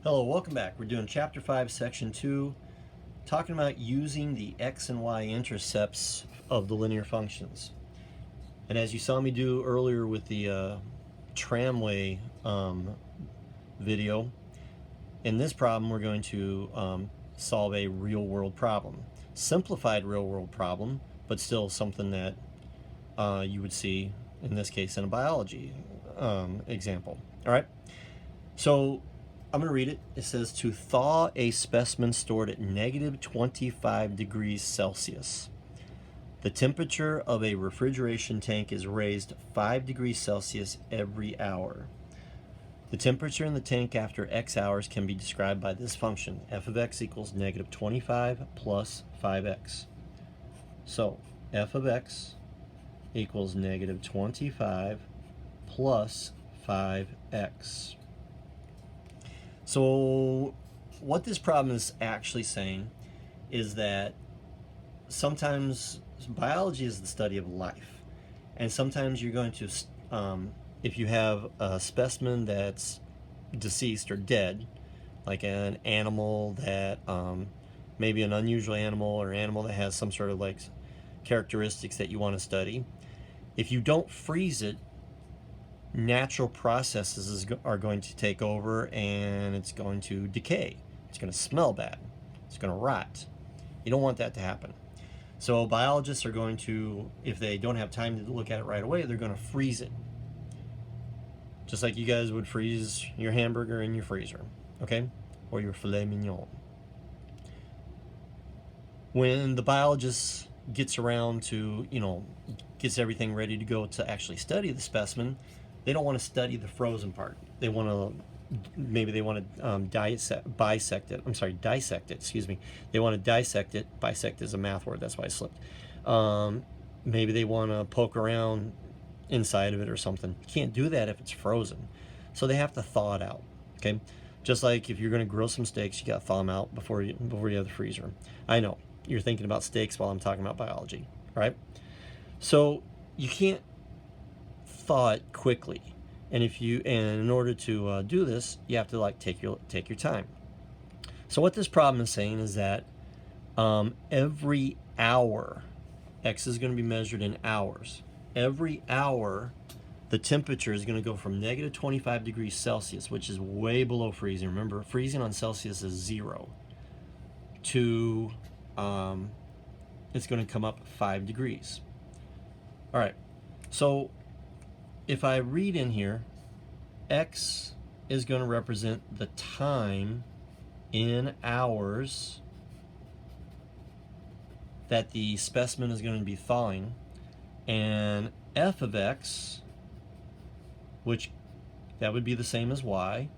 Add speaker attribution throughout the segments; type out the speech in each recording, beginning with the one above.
Speaker 1: Hello, welcome back. We're doing Chapter 5, Section 2, talking about using the x and y intercepts of the linear functions. And as you saw me do earlier with the tramway video, in this problem we're going to solve a real-world problem. Simplified real-world problem, but still something that you would see, in this case, in a biology example. All right, so I'm going to read it. It says, to thaw a specimen stored at negative 25 degrees Celsius. The temperature of a refrigeration tank is raised 5 degrees Celsius every hour. The temperature in the tank after x hours can be described by this function. F of x equals negative 25 plus 5x. So f of x equals negative 25 plus 5x. So what this problem is actually saying is that sometimes biology is the study of life, and sometimes you're going to, if you have a specimen that's deceased or dead, like an animal that maybe an unusual animal or animal that has some sort of like characteristics that you want to study, if you don't freeze it, natural processes are going to take over and it's going to decay. It's going to smell bad. It's going to rot. You don't want that to happen. So biologists are going to, if they don't have time to look at it right away, they're going to freeze it. Just like you guys would freeze your hamburger in your freezer, okay? Or your filet mignon. When the biologist gets around to, gets everything ready to go to actually study the specimen, they don't want to study the frozen part. They want to, maybe they want to dissect it, excuse me. They want to dissect it. Bisect is a math word, that's why I slipped. Maybe they want to poke around inside of it or something. You can't do that if it's frozen. So they have to thaw it out, okay? Just like if you're going to grill some steaks, you got to thaw them out before you have the freezer. I know, you're thinking about steaks while I'm talking about biology, right? So you can't thaw it quickly, and in order to do this, you have to take your time. So what this problem is saying is that every hour, x is going to be measured in hours. Every hour, the temperature is going to go from negative 25 degrees Celsius, which is way below freezing. Remember, freezing on Celsius is 0, to it's going to come up 5 degrees. All right, so if I read in here, x is going to represent the time in hours that the specimen is going to be thawing, and f of x, which that would be the same as y,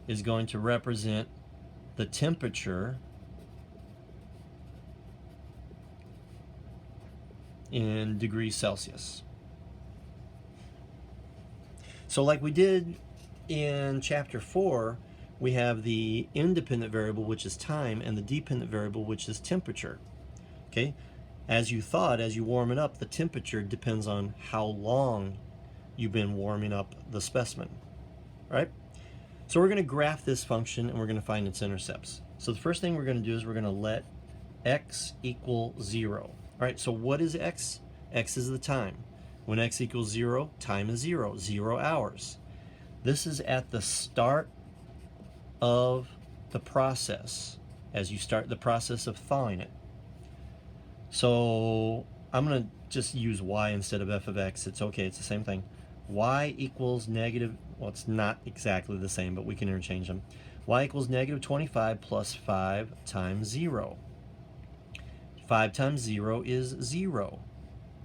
Speaker 1: is going to represent the temperature in degrees Celsius. So like we did in Chapter 4, we have the independent variable, which is time, and the dependent variable, which is temperature. Okay? As you warm it up, the temperature depends on how long you've been warming up the specimen. Right? So we're going to graph this function, and we're going to find its intercepts. So the first thing we're going to do is we're going to let x equal 0. All right, so what is x? X is the time. When x equals 0, time is 0, 0 hours. This is at the start of the process, as you start the process of thawing it. So I'm going to just use y instead of f of x. It's okay, it's the same thing. Y equals negative, well, it's not exactly the same, but we can interchange them. Y equals negative 25 plus 5 times 0. 5 times 0 is 0.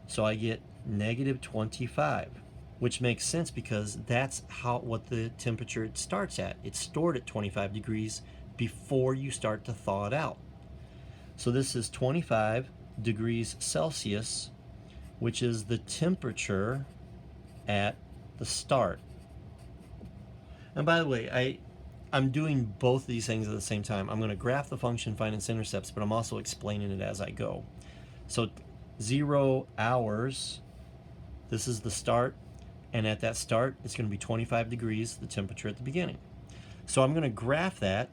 Speaker 1: So I get negative 25, which makes sense because that's what the temperature it starts at. It's stored at 25 degrees before you start to thaw it out. So this is 25 degrees Celsius, which is the temperature at the start. And by the way, I'm doing both of these things at the same time. I'm going to graph the function, find its intercepts, but I'm also explaining it as I go. So 0 hours, this is the start, and at that start, it's going to be 25 degrees, the temperature at the beginning. So I'm going to graph that.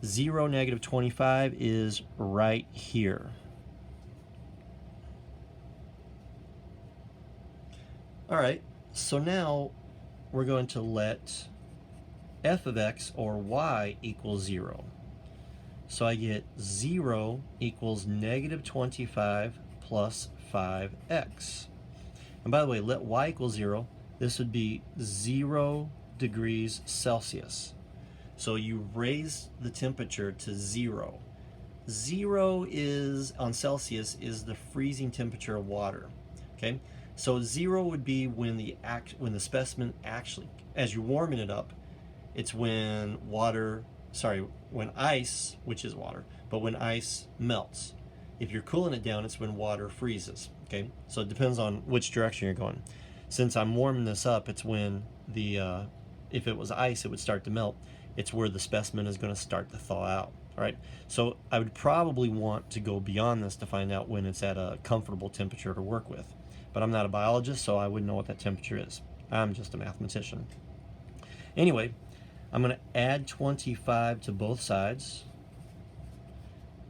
Speaker 1: 0, negative 25 is right here. All right, so now we're going to let f of x, or y, equal 0. So I get 0 equals negative 25 plus 5x. And by the way, let y equal 0. This would be 0 degrees Celsius. So you raise the temperature to 0. 0 is, on Celsius, is the freezing temperature of water. Okay, so 0 would be when the specimen actually, as you're warming it up, it's when when ice, which is water, but when ice melts. If you're cooling it down, it's when water freezes. Okay, so it depends on which direction you're going. Since I'm warming this up, it's when the if it was ice, it would start to melt. It's where the specimen is going to start to thaw out. All right, so I would probably want to go beyond this to find out when it's at a comfortable temperature to work with. But I'm not a biologist, so I wouldn't know what that temperature is. I'm just a mathematician. Anyway, I'm going to add 25 to both sides,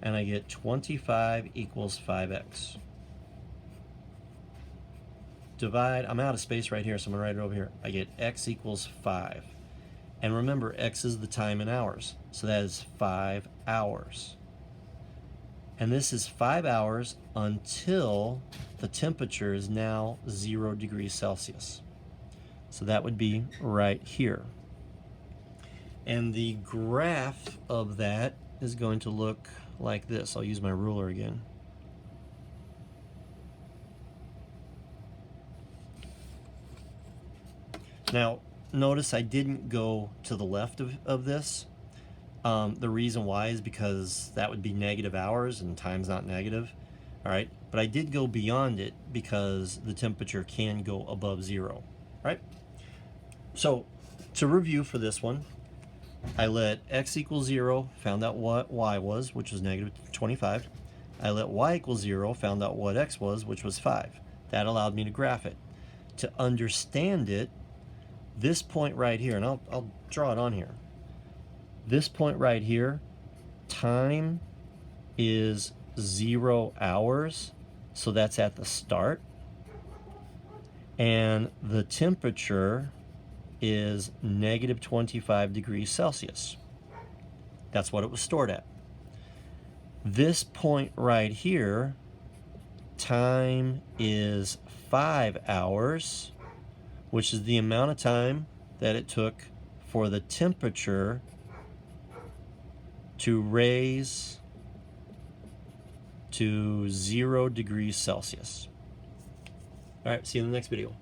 Speaker 1: and I get 25 equals 5x. Divide, I'm out of space right here, so I'm going to write it over here. I get x equals 5. And remember, x is the time in hours, so that is 5 hours. And this is 5 hours until the temperature is now 0 degrees Celsius. So that would be right here. And the graph of that is going to look like this. I'll use my ruler again. Now, notice I didn't go to the left of this. The reason why is because that would be negative hours, and time's not negative. All right, but I did go beyond it because the temperature can go above 0. Right? So, to review for this one, I let x equal 0, found out what y was, which was negative 25. I let y equal 0, found out what x was, which was 5. That allowed me to graph it. To understand it, this point right here, and I'll draw it on here. This point right here, time is 0 hours, so that's at the start. And the temperature is negative 25 degrees Celsius. That's what it was stored at. This point right here, time is 5 hours, which is the amount of time that it took for the temperature to raise to 0 degrees Celsius. All right, see you in the next video.